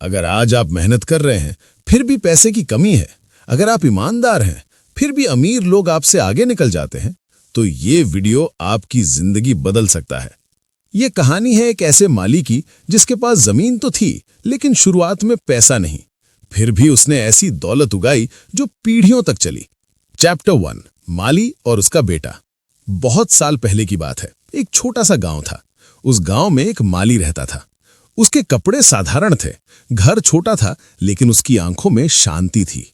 अगर आज आप मेहनत कर रहे हैं फिर भी पैसे की कमी है, अगर आप ईमानदार हैं फिर भी अमीर लोग आपसे आगे निकल जाते हैं, तो ये वीडियो आपकी जिंदगी बदल सकता है। ये कहानी है एक ऐसे माली की जिसके पास जमीन तो थी लेकिन शुरुआत में पैसा नहीं, फिर भी उसने ऐसी दौलत उगाई जो पीढ़ियों तक चली। चैप्टर 1, माली और उसका बेटा। बहुत साल पहले की बात है। एक छोटा सा गांव था। उस गांव में एक माली रहता था। उसके कपड़े साधारण थे, घर छोटा था, लेकिन उसकी आंखों में शांति थी।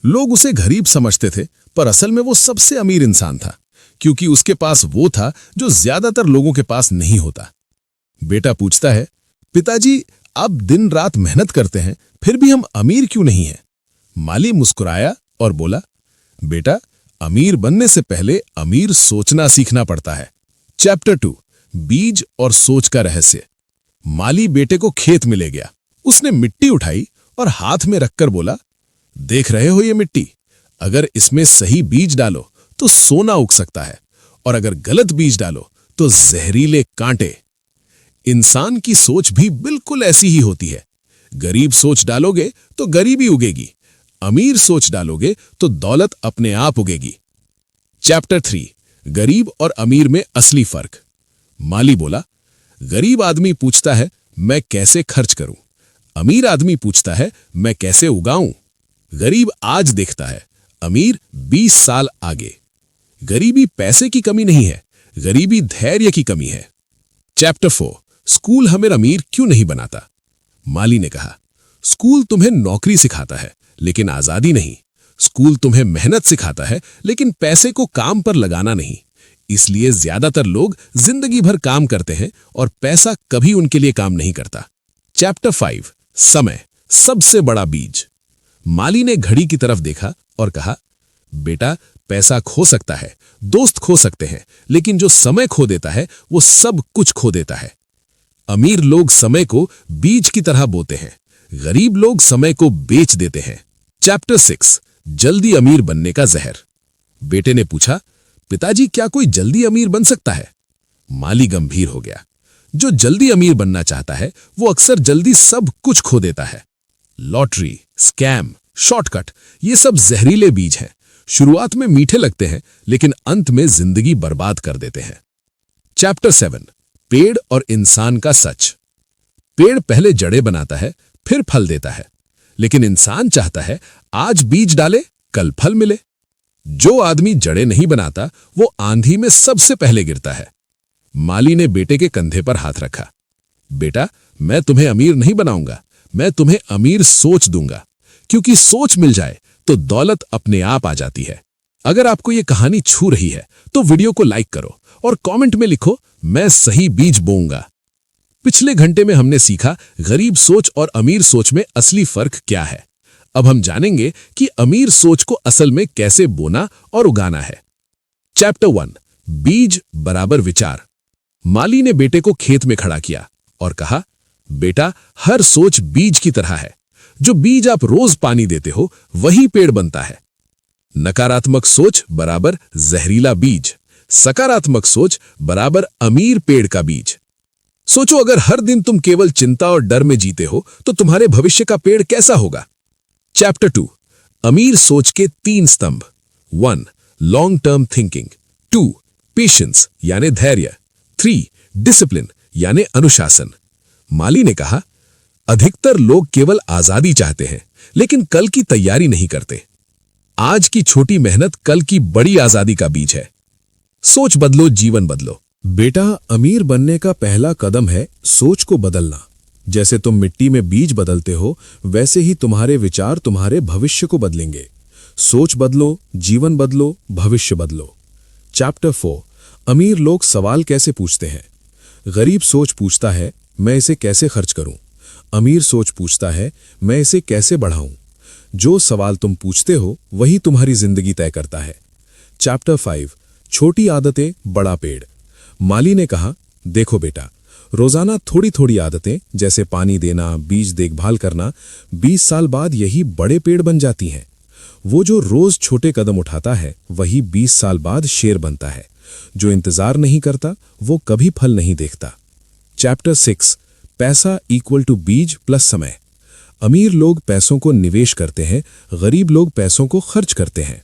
लोग उसे गरीब समझते थे, पर असल में वो सबसे अमीर इंसान था, क्योंकि उसके पास वो था जो ज्यादातर लोगों के पास नहीं होता। बेटा पूछता है, पिताजी आप दिन रात मेहनत करते हैं, फिर भी हम अमीर क्यों नहीं हैं? माली मुस्कुराया और बोला, बेटा अमीर बनने से पहले अमीर सोचना सीखना पड़ता है। चैप्टर 2, बीज और सोच का रहस्य। माली बेटे को खेत में ले गया। उसने मिट्टी उठाई और हाथ में रखकर बोला, देख रहे हो ये मिट्टी, अगर इसमें सही बीज डालो तो सोना उग सकता है, और अगर गलत बीज डालो तो जहरीले कांटे। इंसान की सोच भी बिल्कुल ऐसी ही होती है। गरीब सोच डालोगे तो गरीबी उगेगी, अमीर सोच डालोगे तो दौलत अपने आप उगेगी। चैप्टर 3, गरीब और अमीर में असली फर्क। माली बोला, गरीब आदमी पूछता है मैं कैसे खर्च करूं, अमीर आदमी पूछता है मैं कैसे उगाऊं। गरीब आज देखता है, अमीर 20 साल आगे। गरीबी पैसे की कमी नहीं है, गरीबी धैर्य की कमी है। चैप्टर 4, स्कूल हमें अमीर क्यों नहीं बनाता? माली ने कहा, स्कूल तुम्हें नौकरी सिखाता है लेकिन आजादी नहीं। स्कूल तुम्हें मेहनत सिखाता है लेकिन पैसे को काम पर लगाना नहीं। इसलिए ज्यादातर लोग जिंदगी भर काम करते हैं और पैसा कभी उनके लिए काम नहीं करता। चैप्टर 5, समय, सबसे बड़ा बीज। माली ने घड़ी की तरफ देखा और कहा, बेटा पैसा खो सकता है, दोस्त खो सकते हैं, लेकिन जो समय खो देता है वो सब कुछ खो देता है। अमीर लोग समय को बीज की तरह बोते हैं, गरीब लोग समय को बेच देते हैं। चैप्टर 6, जल्दी अमीर बनने का जहर। बेटे ने पूछा, पिताजी क्या कोई जल्दी अमीर बन सकता है? माली गंभीर हो गया। जो जल्दी अमीर बनना चाहता है वो अक्सर जल्दी सब कुछ खो देता है। लॉटरी, स्कैम, शॉर्टकट, ये सब जहरीले बीज हैं। शुरुआत में मीठे लगते हैं लेकिन अंत में जिंदगी बर्बाद कर देते हैं। चैप्टर 7, पेड़ और इंसान का सच। पेड़ पहले जड़ें बनाता है, फिर फल देता है, लेकिन इंसान चाहता है आज बीज डाले कल फल मिले। जो आदमी जड़ें नहीं बनाता वो आंधी में सबसे पहले गिरता है। माली ने बेटे के कंधे पर हाथ रखा। बेटा मैं तुम्हें अमीर नहीं बनाऊंगा, मैं तुम्हें अमीर सोच दूंगा, क्योंकि सोच मिल जाए तो दौलत अपने आप आ जाती है। अगर आपको ये कहानी छू रही है तो वीडियो को लाइक करो और कमेंट में लिखो, मैं सही बीज बोऊंगा। पिछले घंटे में हमने सीखा गरीब सोच और अमीर सोच में असली फर्क क्या है। अब हम जानेंगे कि अमीर सोच को असल में कैसे बोना और उगाना है। चैप्टर 1, बीज बराबर विचार। माली ने बेटे को खेत में खड़ा किया और कहा, बेटा हर सोच बीज की तरह है। जो बीज आप रोज पानी देते हो वही पेड़ बनता है। नकारात्मक सोच बराबर जहरीला बीज, सकारात्मक सोच बराबर अमीर पेड़ का बीज। सोचो अगर हर दिन तुम केवल चिंता और डर में जीते हो तो तुम्हारे भविष्य का पेड़ कैसा होगा? चैप्टर 2, अमीर सोच के 3 स्तंभ। 1, लॉन्ग टर्म थिंकिंग। 2, पेशेंस यानी धैर्य। 3, डिसिप्लिन यानी अनुशासन। माली ने कहा, अधिकतर लोग केवल आजादी चाहते हैं लेकिन कल की तैयारी नहीं करते। आज की छोटी मेहनत कल की बड़ी आजादी का बीज है। सोच बदलो, जीवन बदलो। बेटा अमीर बनने का पहला कदम है सोच को बदलना। जैसे तुम मिट्टी में बीज बदलते हो वैसे ही तुम्हारे विचार तुम्हारे भविष्य को बदलेंगे। सोच बदलो, जीवन बदलो, भविष्य बदलो। चैप्टर 4, अमीर लोग सवाल कैसे पूछते हैं। गरीब सोच पूछता है मैं इसे कैसे खर्च करूं। अमीर सोच पूछता है मैं इसे कैसे बढ़ाऊं। जो सवाल तुम पूछते हो वही तुम्हारी जिंदगी तय करता है। चैप्टर 5, छोटी आदतें बड़ा पेड़। माली ने कहा, देखो बेटा, रोजाना थोड़ी थोड़ी आदतें जैसे पानी देना, बीज देखभाल करना, 20 साल बाद यही बड़े पेड़ बन जाती हैं। वो जो रोज छोटे कदम उठाता है वही 20 साल बाद शेर बनता है। जो इंतजार नहीं करता वो कभी फल नहीं देखता। चैप्टर 6, पैसा इक्वल टू बीज प्लस समय। अमीर लोग पैसों को निवेश करते हैं, गरीब लोग पैसों को खर्च करते हैं।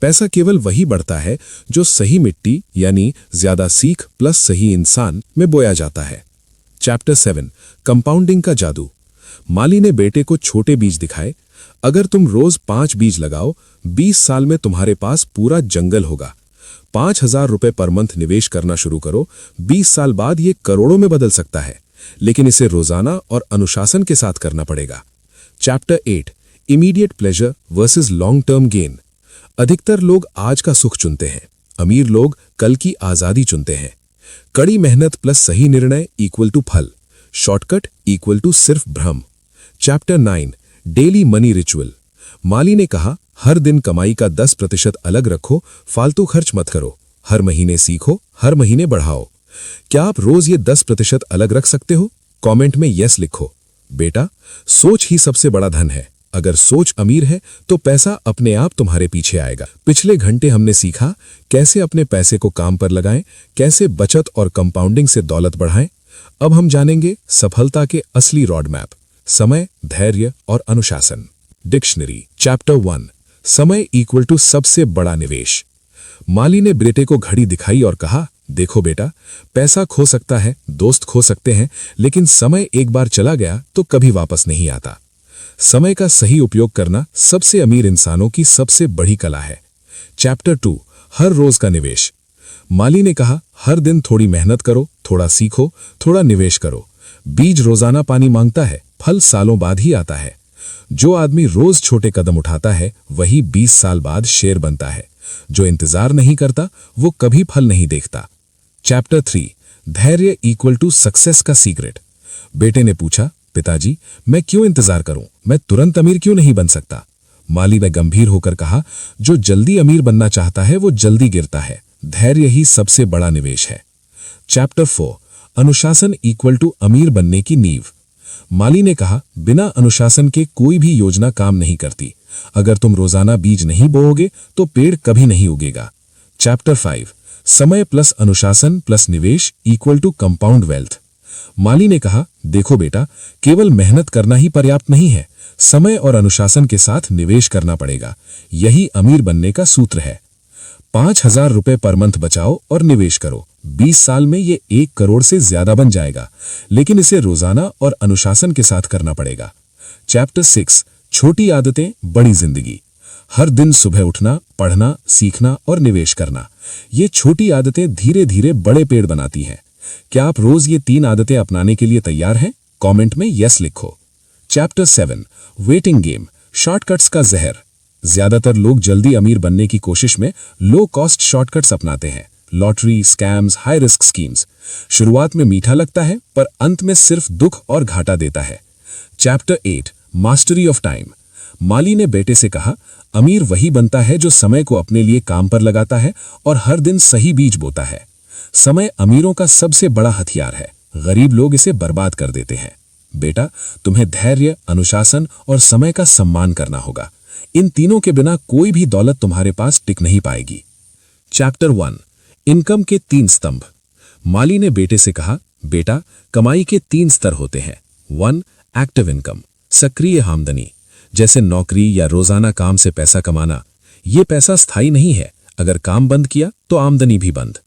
पैसा केवल वही बढ़ता है जो सही मिट्टी यानी ज्यादा सीख प्लस सही इंसान में बोया जाता है। चैप्टर 7 कंपाउंडिंग का जादू। माली ने बेटे को छोटे बीज दिखाए। अगर तुम रोज 5 बीज लगाओ, 20 साल में तुम्हारे पास पूरा जंगल होगा। 5,000 रुपए पर मंथ निवेश करना शुरू करो, 20 साल बाद ये करोड़ों में बदल सकता है, लेकिन इसे रोजाना और अनुशासन के साथ करना पड़ेगा। Chapter 8 immediate pleasure versus long term gain. अधिकतर लोग आज का सुख चुनते हैं, अमीर लोग कल की आजादी चुनते हैं। कड़ी मेहनत प्लस सही निर्णय इक्वल टू फल, शॉर्टकट इक्वल टू सिर्फ भ्रम। Chapter 9 daily money ritual. माली ने कहा, हर दिन कमाई का 10% अलग रखो, फालतू खर्च मत करो। हर महीने सीखो, हर महीने बढ़ाओ। क्या आप रोज ये 10% अलग रख सकते हो? कमेंट में यस लिखो। बेटा, सोच ही सबसे बड़ा धन है। अगर सोच अमीर है तो पैसा अपने आप तुम्हारे पीछे आएगा। पिछले घंटे हमने सीखा कैसे अपने पैसे को काम पर लगाएं, कैसे बचत और कंपाउंडिंग से दौलत बढ़ाएं। अब हम जानेंगे सफलता के असली रोड मैप, समय, धैर्य और अनुशासन। डिक्शनरी। चैप्टर 1 समय इक्वल टू सबसे बड़ा निवेश। माली ने बेटे को घड़ी दिखाई और कहा, देखो बेटा, पैसा खो सकता है, दोस्त खो सकते हैं, लेकिन समय एक बार चला गया तो कभी वापस नहीं आता। समय का सही उपयोग करना सबसे अमीर इंसानों की सबसे बड़ी कला है। चैप्टर 2 हर रोज का निवेश। माली ने कहा, हर दिन थोड़ी मेहनत करो, थोड़ा सीखो, थोड़ा निवेश करो। बीज रोजाना पानी मांगता है, फल सालों बाद ही आता है। जो आदमी रोज छोटे कदम उठाता है वही 20 साल बाद शेर बनता है। जो इंतजार नहीं करता वो कभी फल नहीं देखता। चैप्टर 3 धैर्य इक्वल टू सक्सेस का सीक्रेट। बेटे ने पूछा, पिताजी, मैं क्यों इंतजार करूं? मैं तुरंत अमीर क्यों नहीं बन सकता? माली ने गंभीर होकर कहा, जो जल्दी अमीर बनना चाहता है वो जल्दी गिरता है। धैर्य ही सबसे बड़ा निवेश है। चैप्टर 4 अनुशासन इक्वल टू अमीर बनने की नींव। माली ने कहा, बिना अनुशासन के कोई भी योजना काम नहीं करती। अगर तुम रोजाना बीज नहीं बोओगे तो पेड़ कभी नहीं उगेगा। चैप्टर 5 समय प्लस अनुशासन प्लस निवेश इक्वल टू कंपाउंड वेल्थ। माली ने कहा, देखो बेटा, केवल मेहनत करना ही पर्याप्त नहीं है, समय और अनुशासन के साथ निवेश करना पड़ेगा। यही अमीर बनने का सूत्र है। 5,000 रुपए पर मंथ बचाओ और निवेश करो, 20 साल में ये 1 करोड़ से ज्यादा बन जाएगा, लेकिन इसे रोजाना और अनुशासन के साथ करना पड़ेगा। चैप्टर 6 छोटी आदतें बड़ी जिंदगी। हर दिन सुबह उठना, पढ़ना, सीखना और निवेश करना, ये छोटी आदतें धीरे धीरे बड़े पेड़ बनाती हैं। क्या आप रोज ये 3 आदतें अपनाने के लिए तैयार हैं? कमेंट में यस लिखो। चैप्टर 7 वेटिंग गेम शॉर्टकट्स का जहर। ज्यादातर लोग जल्दी अमीर बनने की कोशिश में लो कॉस्ट शॉर्टकट्स अपनाते हैं। Lottery, scams, high risk schemes. शुरुआत में मीठा लगता है पर अंत में सिर्फ दुख और घाटा देता है। Chapter 8 mastery of time. माली ने बेटे से कहा, अमीर वही बनता है जो समय को अपने लिए काम पर लगाता है और हर दिन सही बीज बोता है। समय अमीरों का सबसे बड़ा हथियार है, गरीब लोग इसे बर्बाद कर देते हैं। बेटा, तुम्हें धैर्य, अनुशासन और समय का सम्मान करना होगा। इन तीनों के बिना कोई भी दौलत तुम्हारे पास टिक नहीं पाएगी। चैप्टर 1 इनकम के 3 स्तंभ। माली ने बेटे से कहा, बेटा, कमाई के 3 स्तर होते हैं। 1 एक्टिव इनकम सक्रिय आमदनी, जैसे नौकरी या रोजाना काम से पैसा कमाना। ये पैसा स्थायी नहीं है, अगर काम बंद किया तो आमदनी भी बंद।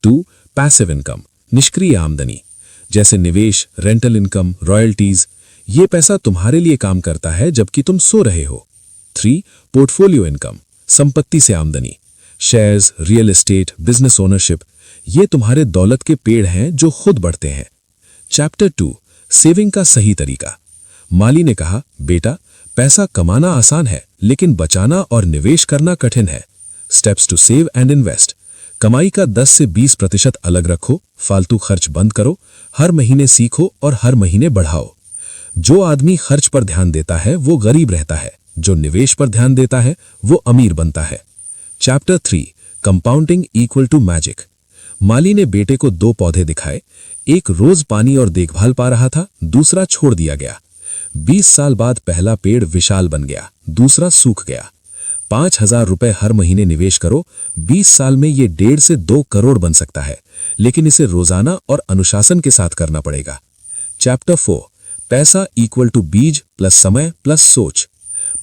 2 पैसिव इनकम निष्क्रिय आमदनी, जैसे निवेश, रेंटल इनकम, रॉयल्टीज। ये पैसा तुम्हारे लिए काम करता है जबकि तुम सो रहे हो। 3 पोर्टफोलियो इनकम संपत्ति से आमदनी, shares, real estate, business ownership. ये तुम्हारे दौलत के पेड़ हैं जो खुद बढ़ते हैं। चैप्टर 2 सेविंग का सही तरीका। माली ने कहा, बेटा, पैसा कमाना आसान है लेकिन बचाना और निवेश करना कठिन है। Steps to save and invest. कमाई का 10 से 20% अलग रखो, फालतू खर्च बंद करो, हर महीने सीखो और हर महीने बढ़ाओ। जो आदमी खर्च पर ध्यान देता है वो गरीब रहता है, जो निवेश पर ध्यान देता है वो अमीर बनता है। Chapter 3 compounding equal to magic. माली ने बेटे को 2 पौधे दिखाए। एक रोज पानी और देखभाल पा रहा था, दूसरा छोड़ दिया गया। 20 साल बाद पहला पेड़ विशाल बन गया, दूसरा सूख गया। 5,000 रुपए हर महीने निवेश करो, 20 साल में ये 1.5 से 2 करोड़ बन सकता है, लेकिन इसे रोजाना और अनुशासन के साथ करना पड़ेगा। चैप्टर 4 पैसा इक्वल टू बीज प्लस समय प्लस सोच।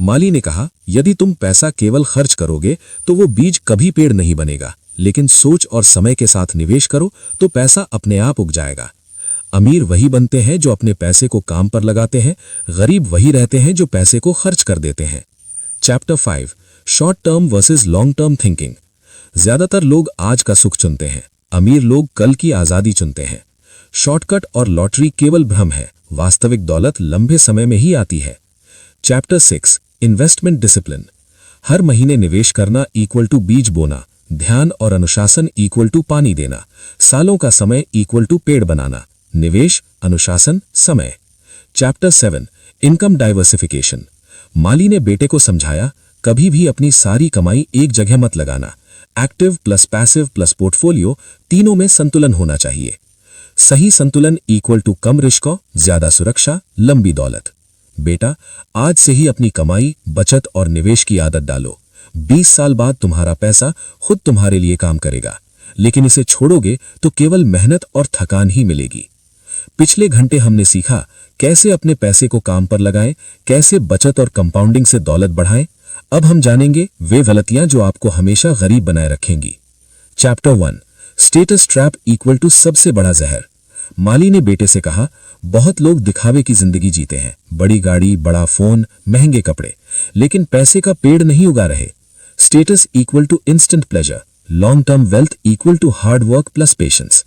माली ने कहा, यदि तुम पैसा केवल खर्च करोगे तो वो बीज कभी पेड़ नहीं बनेगा, लेकिन सोच और समय के साथ निवेश करो तो पैसा अपने आप उग जाएगा। अमीर वही बनते हैं जो अपने पैसे को काम पर लगाते हैं, गरीब वही रहते हैं जो पैसे को खर्च कर देते हैं। Chapter 5, short term versus long term thinking. ज्यादातर लोग आज का सुख चुनते हैं, अमीर लोग कल की आजादी चुनते हैं। शॉर्टकट और लॉटरी केवल भ्रम है, वास्तविक दौलत लंबे समय में ही आती है। Chapter 6, investment discipline. हर महीने निवेश करना इक्वल टू बीज बोना, ध्यान और अनुशासन इक्वल टू पानी देना, सालों का समय इक्वल टू पेड़ बनाना। निवेश, अनुशासन, समय। Chapter 7, income diversification. माली ने बेटे को समझाया, कभी भी अपनी सारी कमाई एक जगह मत लगाना। Active plus passive plus portfolio, तीनों में संतुलन होना चाहिए। सही संतुलन इक्वल टू कम रिस्क, ज्यादा सुरक्षा, लंबी दौलत। बेटा, आज से ही अपनी कमाई, बचत और निवेश की आदत डालो। 20 साल बाद तुम्हारा पैसा खुद तुम्हारे लिए काम करेगा, लेकिन इसे छोड़ोगे तो केवल मेहनत और थकान ही मिलेगी। पिछले घंटे हमने सीखा कैसे अपने पैसे को काम पर लगाएं, कैसे बचत और कंपाउंडिंग से दौलत बढ़ाएं। अब हम जानेंगे वे गलतियां जो आपको हमेशा गरीब बनाए रखेंगी। Chapter 1, status trap equal to सबसे बड़ा जहर। माली ने बेटे से कहा, बहुत लोग दिखावे की जिंदगी जीते हैं, बड़ी गाड़ी, बड़ा फोन, महंगे कपड़े, लेकिन पैसे का पेड़ नहीं उगा रहे। Status equal to instant pleasure, long term wealth equal to hard work plus patience.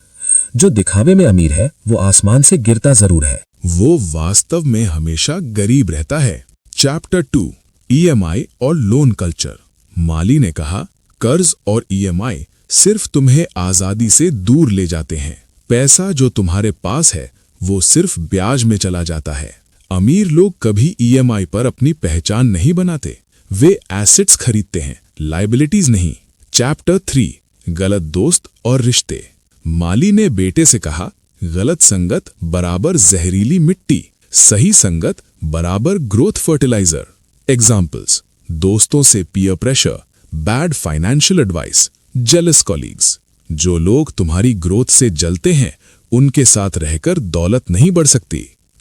जो दिखावे में अमीर है वो आसमान से गिरता जरूर है, वो वास्तव में हमेशा गरीब रहता है। चैप्टर 2, ईएमआई और लोन कल्चर। माली ने कहा, कर्ज और ईएमआई सिर्फ तुम्हें आजादी से दूर ले जाते हैं। पैसा जो तुम्हारे पास है वो सिर्फ ब्याज में चला जाता है। अमीर लोग कभी ईएमआई पर अपनी पहचान नहीं बनाते, वे एसेट्स खरीदते हैं, लायबिलिटीज नहीं। चैप्टर 3, गलत दोस्त और रिश्ते। माली ने बेटे से कहा, गलत संगत बराबर जहरीली मिट्टी, सही संगत बराबर ग्रोथ फर्टिलाइजर। एग्जाम्पल्स, दोस्तों से peer pressure, bad financial advice, jealous colleagues. जो लोग तुम्हारी ग्रोथ से जलते हैं उनके साथ रहकर दौलत नहीं बढ़ सकती।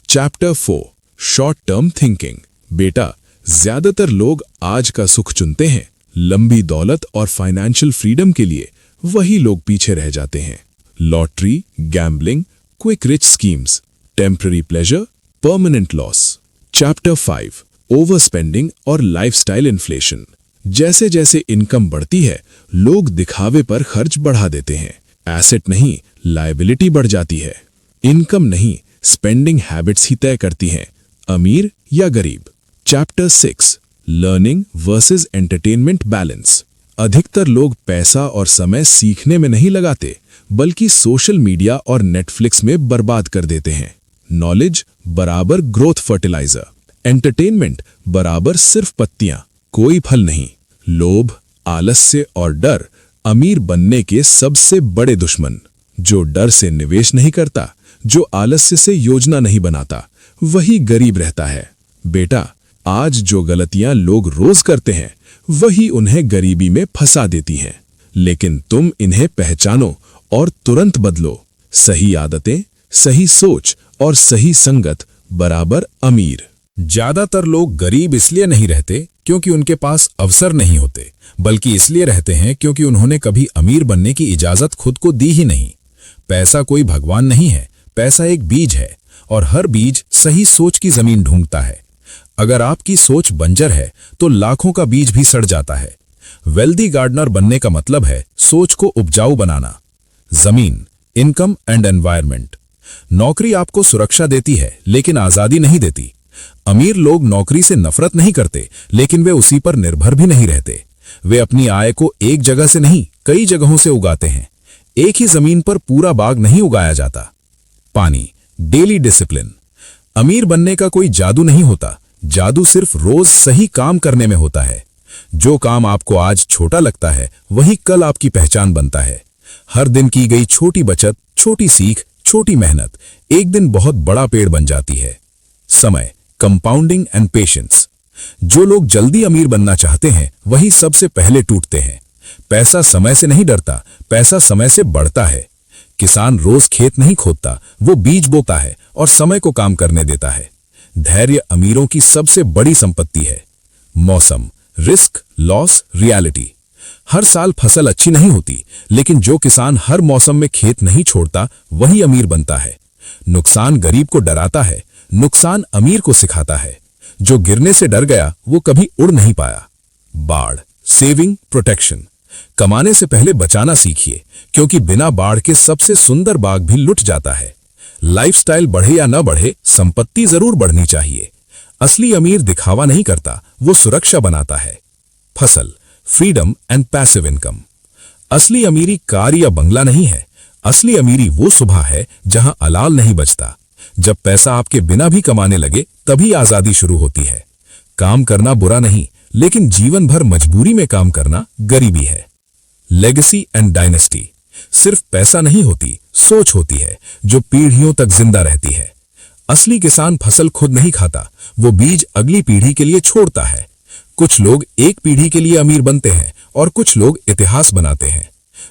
Chapter 4, short term thinking. बेटा, ज्यादातर लोग आज का सुख चुनते हैं, लंबी दौलत और फाइनेंशियल फ्रीडम के लिए वही लोग पीछे रह जाते हैं। Lottery, gambling, quick rich schemes, temporary pleasure, permanent loss. Chapter 5, over spending और लाइफस्टाइल इन्फ्लेशन। जैसे जैसे इनकम बढ़ती है लोग दिखावे पर खर्च बढ़ा देते हैं, एसेट नहीं लायबिलिटी बढ़ जाती है। इनकम नहीं स्पेंडिंग हैबिट्स ही तय करती हैं अमीर या गरीब। Chapter 6, learning versus entertainment balance. अधिकतर लोग पैसा और समय सीखने में नहीं लगाते बल्कि सोशल मीडिया और नेटफ्लिक्स में बर्बाद कर देते हैं। नॉलेज बराबर ग्रोथ फर्टिलाइजर, एंटरटेनमेंट बराबर सिर्फ पत्तियां, कोई फल नहीं। लोभ, आलस्य और डर अमीर बनने के सबसे बड़े दुश्मन। जो डर से निवेश नहीं करता, जो आलस्य से योजना नहीं बनाता, वही गरीब रहता है। बेटा, आज जो गलतियां लोग रोज करते हैं वही उन्हें गरीबी में फंसा देती हैं, लेकिन तुम इन्हें पहचानो और तुरंत बदलो। सही आदतें, सही सोच और सही संगत बराबर अमीर। ज्यादातर लोग गरीब इसलिए नहीं रहते क्योंकि उनके पास अवसर नहीं होते, बल्कि इसलिए रहते हैं क्योंकि उन्होंने कभी अमीर बनने की इजाजत खुद को दी ही नहीं। पैसा कोई भगवान नहीं है, पैसा एक बीज है और हर बीज सही सोच की जमीन ढूंढता है। अगर आपकी सोच बंजर है तो लाखों का बीज भी सड़ जाता है। वेल्दी गार्डनर बनने का मतलब है सोच को उपजाऊ बनाना। जमीन, इनकम एंड एनवायरनमेंट। नौकरी आपको सुरक्षा देती है लेकिन आजादी नहीं देती। अमीर लोग नौकरी से नफरत नहीं करते लेकिन वे उसी पर निर्भर भी नहीं रहते। वे अपनी आय को एक जगह से नहीं कई जगहों से उगाते हैं। एक ही जमीन पर पूरा बाग नहीं उगाया जाता। पानी, डेली डिसिप्लिन। अमीर बनने का कोई जादू नहीं होता, जादू सिर्फ रोज सही काम करने में होता है। जो काम आपको आज छोटा लगता है वही कल आपकी पहचान बनता है। हर दिन की गई छोटी बचत, छोटी सीख, छोटी मेहनत एक दिन बहुत बड़ा पेड़ बन जाती है। समय, कंपाउंडिंग एंड पेशेंस। जो लोग जल्दी अमीर बनना चाहते हैं वही सबसे पहले टूटते हैं। पैसा समय से नहीं डरता, पैसा समय से बढ़ता है। किसान रोज खेत नहीं खोदता, वो बीज बोता है और समय को काम करने देता है। धैर्य अमीरों की सबसे बड़ी संपत्ति है। मौसम, रिस्क, लॉस, रियलिटी। हर साल फसल अच्छी नहीं होती, लेकिन जो किसान हर मौसम में खेत नहीं छोड़ता वही अमीर बनता है। नुकसान गरीब को डराता है, नुकसान अमीर को सिखाता है। जो गिरने से डर गया वो कभी उड़ नहीं पाया। बाढ़, सेविंग, प्रोटेक्शन। कमाने से पहले बचाना सीखिए, क्योंकि बिना बाढ़ के सबसे सुंदर बाग भी लुट जाता है। लाइफस्टाइल बढ़े या न बढ़े, संपत्ति जरूर बढ़नी चाहिए। असली अमीर दिखावा नहीं करता, वो सुरक्षा बनाता है। फसल, फ्रीडम एंड पैसिव इनकम। असली अमीरी कार या बंगला नहीं है, असली अमीरी वो सुबह है जहां अलाल नहीं बचता। जब पैसा आपके बिना भी कमाने लगे तभी आजादी शुरू होती है। काम करना बुरा नहीं, लेकिन जीवन भर मजबूरी में काम करना गरीबी है। Legacy and dynasty. सिर्फ पैसा नहीं होती, सोच होती है जो पीढ़ियों तक जिंदा रहती है। असली किसान फसल खुद नहीं खाता, वो बीज अगली पीढ़ी के लिए छोड़ता है। कुछ लोग एक पीढ़ी के लिए अमीर बनते हैं और कुछ लोग इतिहास बनाते हैं।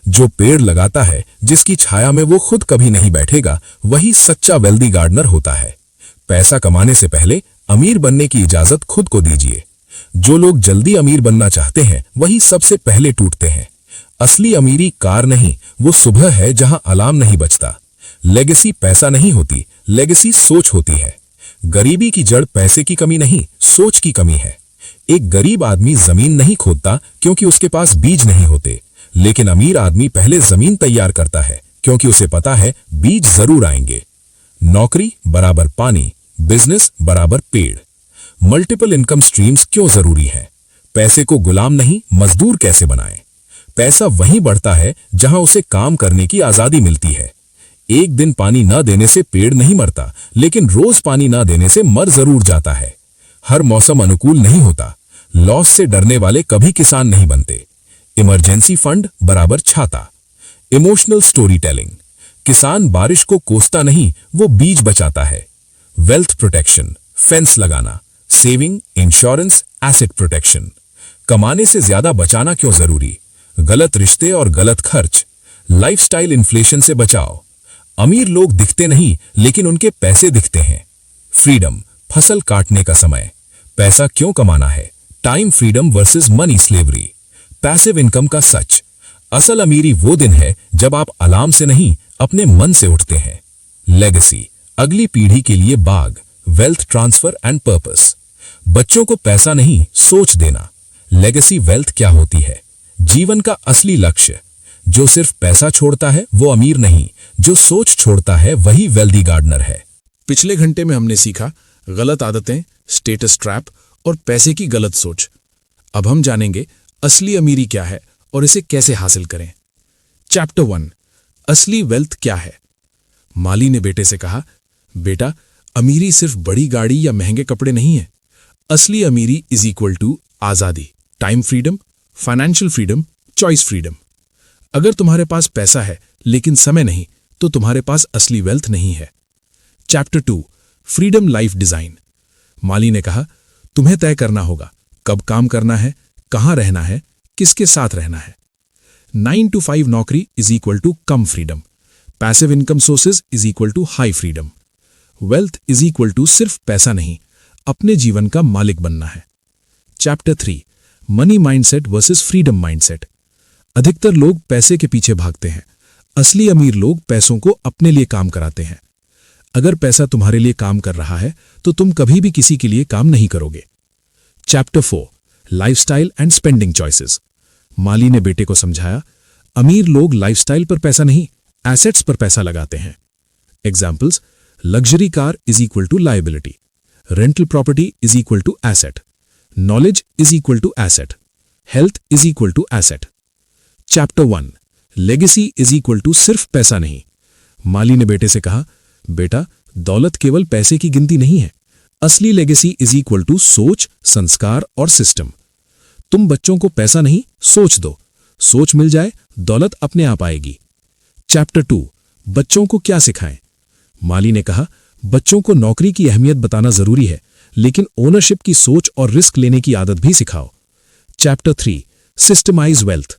जो पेड़ लगाता है, जिसकी छाया में वो खुद कभी नहीं बैठेगा, वही सच्चा वेल्दी गार्डनर होता है। पैसा कमाने से पहले अमीर बनने की इजाजत खुद को दीजिए। जो लोग जल्दी अमीर बनना चाहते हैं वही सबसे पहले टूटते हैं। असली अमीरी कार नहीं, वो सुबह है जहां अलार्म नहीं बजता। लेगेसी पैसा नहीं होती, लेगेसी सोच होती है। गरीबी की जड़ पैसे की कमी नहीं, सोच की कमी है। एक गरीब आदमी जमीन नहीं खोदता क्योंकि उसके पास बीज नहीं होते, लेकिन अमीर आदमी पहले जमीन तैयार करता है क्योंकि उसे पता है बीज जरूर आएंगे। नौकरी बराबर पानी, बिजनेस बराबर पेड़। मल्टीपल इनकम स्ट्रीम्स क्यों जरूरी है? पैसे को गुलाम नहीं, मजदूर कैसे बनाएं? पैसा वहीं बढ़ता है जहां उसे काम करने की आजादी मिलती है। एक दिन पानी न देने से पेड़ नहीं मरता, लेकिन रोज पानी न देने से मर जरूर जाता है। हर मौसम अनुकूल नहीं होता, लॉस से डरने वाले कभी किसान नहीं बनते। इमरजेंसी फंड बराबर छाता। Emotional story telling. किसान बारिश को कोसता नहीं, वो बीज बचाता है। वेल्थ प्रोटेक्शन, फेंस लगाना। Saving, insurance, asset protection. कमाने से ज्यादा बचाना क्यों जरूरी? गलत रिश्ते और गलत खर्च। लाइफस्टाइल इन्फ्लेशन से बचाओ। अमीर लोग दिखते नहीं, लेकिन उनके पैसे दिखते हैं। फ्रीडम, फसल काटने का समय। पैसा क्यों कमाना है? Time freedom versus money slavery. Passive income का सच। असल अमीरी वो दिन है जब आप अलार्म से नहीं, अपने मन से उठते हैं। लेगेसी, अगली पीढ़ी के लिए बाग, वेल्थ ट्रांसफर एंड पर्पस। बच्चों को पैसा नहीं, सोच देना। लेगेसी वेल्थ क्या होती है? जीवन का असली लक्ष्य। जो सिर्फ पैसा छोड़ता है वो अमीर नहीं, जो सोच छोड़ता है वही वेल्दी गार्डनर है। पिछले घंटे में हमने सीखा गलत आदतें, स्टेटस ट्रैप और पैसे की गलत सोच। अब हम जानेंगे असली अमीरी क्या है और इसे कैसे हासिल करें। चैप्टर 1, असली वेल्थ क्या है? माली ने बेटे से कहा, बेटा, अमीरी सिर्फ बड़ी गाड़ी या महंगे कपड़े नहीं है। असली अमीरी इज इक्वल टू आजादी, time freedom, financial freedom, choice freedom. अगर तुम्हारे पास पैसा है लेकिन समय नहीं, तो तुम्हारे पास असली वेल्थ नहीं है। Chapter 2, freedom life design. माली ने कहा, तुम्हें तय करना होगा कब काम करना है, कहां रहना है, किसके साथ रहना है। 9 to 5 नौकरी इज इक्वल टू कम freedom. Passive income sources is equal to high freedom. Wealth is equal to सिर्फ पैसा नहीं, अपने जीवन का मालिक बनना है। Chapter 3, money mindset versus freedom mindset. अधिकतर लोग पैसे के पीछे भागते हैं, असली अमीर लोग पैसों को अपने लिए काम कराते हैं। अगर पैसा तुम्हारे लिए काम कर रहा है तो तुम कभी भी किसी के लिए काम नहीं करोगे। Chapter 4, lifestyle and spending choices. माली ने बेटे को समझाया, अमीर लोग लाइफस्टाइल पर पैसा नहीं, एसेट्स पर पैसा लगाते हैं। Examples, luxury car is equal to liability, rental property is equal to asset, knowledge is equal to asset, health is equal to asset. Chapter 1, legacy is equal to सिर्फ पैसा नहीं। माली ने बेटे से कहा, बेटा, दौलत केवल पैसे की गिनती नहीं है। असली लेगेसी इज इक्वल टू सोच, संस्कार और सिस्टम। तुम बच्चों को पैसा नहीं, सोच दो। सोच मिल जाए, दौलत अपने आप आएगी। चैप्टर 2, बच्चों को क्या सिखाएं? माली ने कहा, बच्चों को नौकरी की अहमियत बताना जरूरी है, लेकिन ओनरशिप की सोच और रिस्क लेने की आदत भी सिखाओ। Chapter 3, systemise wealth.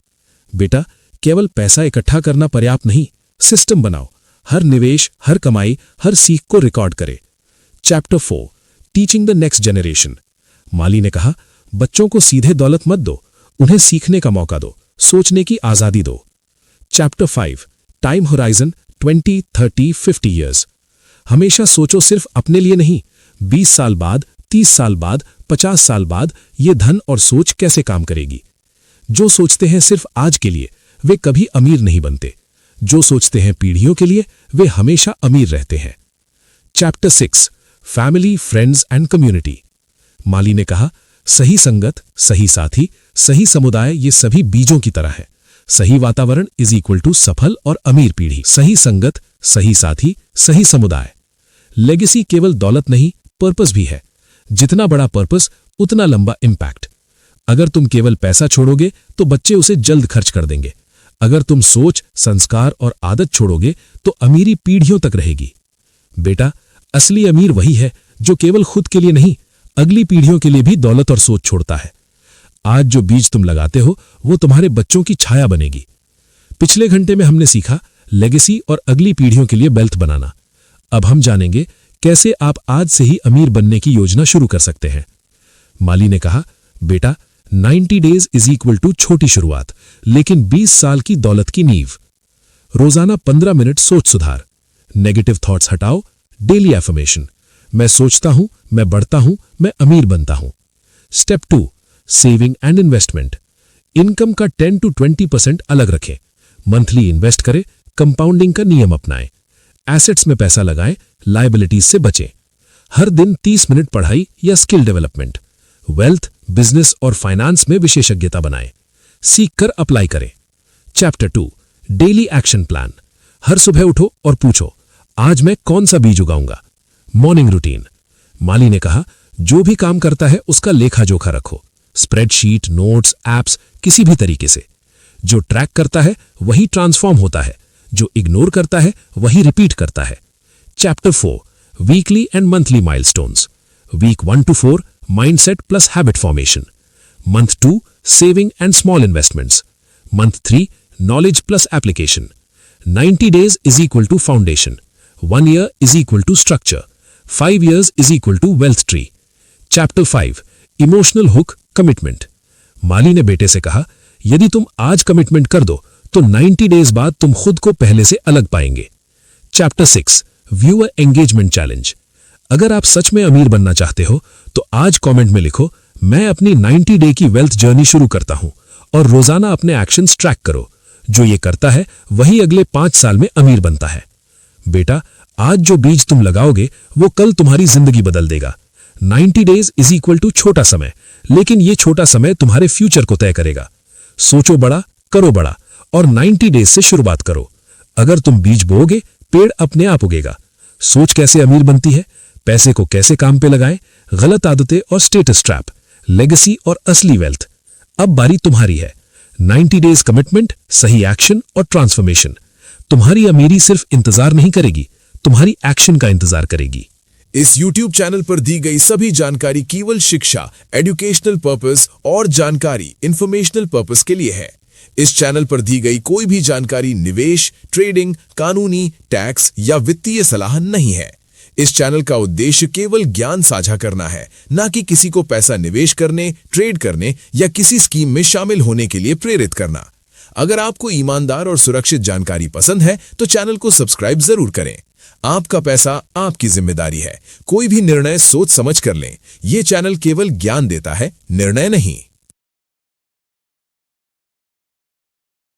बेटा, केवल पैसा इकट्ठा करना पर्याप्त नहीं, सिस्टम बनाओ, हर निवेश, हर कमाई, हर सीख को रिकॉर्ड करे। Chapter 4 teaching the next generation. माली ने कहा, बच्चों को सीधे दौलत मत दो, उन्हें सीखने का मौका दो, सोचने की आजादी दो। Chapter 5 time horizon 20, 30, 50 years. हमेशा सोचो सिर्फ अपने लिए नहीं, 20 साल बाद, 30 साल बाद, 50 साल बाद ये धन और सोच कैसे काम करेगी। जो सोचते हैं सिर्फ आज के लिए, वे कभी अमीर नहीं बनते। जो सोचते हैं पीढ़ियों के लिए, वे हमेशा अमीर रहते हैं। Chapter 6 family, friends and community. माली ने कहा, सही संगत, सही साथी, सही समुदाय ये सभी बीजों की तरह है। सही वातावरण इज इक्वल टू सफल और अमीर पीढ़ी। सही संगत, सही साथी, सही समुदाय। लेगेसी केवल दौलत नहीं, पर्पस भी है। जितना बड़ा पर्पस, उतना लंबा इंपैक्ट। अगर तुम केवल पैसा छोड़ोगे तो बच्चे उसे जल्द खर्च कर देंगे। अगर तुम सोच, संस्कार और आदत छोड़ोगे तो अमीरी पीढ़ियों तक रहेगी। बेटा, असली अमीर वही है जो केवल खुद के लिए नहीं, अगली पीढ़ियों के लिए भी दौलत और सोच छोड़ता है। आज जो बीज तुम लगाते हो वो तुम्हारे बच्चों की छाया बनेगी। पिछले घंटे में हमने सीखा लेगेसी और अगली पीढ़ियों के लिए वेल्थ बनाना। अब हम जानेंगे कैसे आप आज से ही अमीर बनने की योजना शुरू कर सकते हैं। माली ने कहा, बेटा 90 डेज इज इक्वल टू छोटी शुरुआत, लेकिन 20 साल की दौलत की नींव। रोजाना 15 मिनट सोच सुधार, नेगेटिव थॉट्स हटाओ, डेली एफर्मेशन, मैं सोचता हूं, मैं बढ़ता हूं, मैं अमीर बनता हूं। Step 2 saving and investment. Income का 10 to 20% अलग रखें। मंथली इन्वेस्ट करें, कंपाउंडिंग का नियम अपनाएं। एसेट्स में पैसा लगाएं, लायबिलिटीज से बचें। हर दिन 30 मिनट पढ़ाई या स्किल डेवलपमेंट। वेल्थ, बिजनेस और फाइनेंस में विशेषज्ञता बनाएं। सीख कर अप्लाई करें। Chapter 2 daily action plan. हर सुबह उठो और पूछो, आज मैं कौन सा बीज उगाऊंगा। Morning routine. माली ने कहा, जो भी काम करता है उसका लेखा जोखा रखो। स्प्रेडशीट, नोट्स, एप्स, किसी भी तरीके से। जो ट्रैक करता है वही ट्रांसफॉर्म होता है, जो इग्नोर करता है वही रिपीट करता है। Chapter 4 weekly and monthly milestones. Week 1 to 4 mindset plus habit formation. Month 2 saving and small investments. Month 3 knowledge plus application. 90 days is equal to foundation. 1 year is equal to structure. 5 years is equal to wealth tree. Chapter 5 emotional hook commitment. माली ने बेटे से कहा, यदि तुम आज commitment कर दो तो 90 डेज बाद तुम खुद को पहले से अलग पाएंगे। Chapter 6 viewer engagement challenge. अगर आप सच में अमीर बनना चाहते हो तो आज कमेंट में लिखो, मैं अपनी 90 डे की वेल्थ जर्नी शुरू करता हूं, और रोजाना अपने एक्शंस ट्रैक करो। जो ये करता है वही अगले 5 साल में अमीर बनता है। बेटा, आज जो बीज तुम लगाओगे वो कल तुम्हारी जिंदगी बदल देगा। 90 डेज इज इक्वल टू छोटा समय, लेकिन ये छोटा समय तुम्हारे फ्यूचर को तय करेगा। सोचो बड़ा, करो बड़ा, और 90 डेज से शुरुआत करो। अगर तुम बीज बोओगे, पेड़ अपने आप उगेगा। सोच कैसे अमीर बनती है, पैसे को कैसे काम पे लगाएं, गलत आदतें और स्टेटस ट्रैप, लेगेसी और असली वेल्थ। अब बारी तुम्हारी है। 90 डेज कमिटमेंट, सही एक्शन और ट्रांसफॉर्मेशन। तुम्हारी अमीरी सिर्फ इंतजार नहीं करेगी, तुम्हारी एक्शन का इंतजार करेगी। इस YouTube चैनल पर दी गई सभी जानकारी केवल शिक्षा, एजुकेशनल पर्पस और जानकारी, इंफॉर्मेशनल पर्पस के लिए है। इस चैनल पर दी गई कोई भी जानकारी निवेश, ट्रेडिंग, कानूनी, टैक्स या वित्तीय सलाह नहीं है। इस चैनल का उद्देश्य केवल ज्ञान साझा करना है, ना कि किसी को पैसा निवेश करने, ट्रेड करने या किसी स्कीम में शामिल होने के लिए प्रेरित करना। अगर आपको ईमानदार और सुरक्षित जानकारी पसंद है तो चैनल को सब्सक्राइब जरूर करें। आपका पैसा आपकी जिम्मेदारी है। कोई भी निर्णय सोच समझ कर लें। यह चैनल केवल ज्ञान देता है, निर्णय नहीं।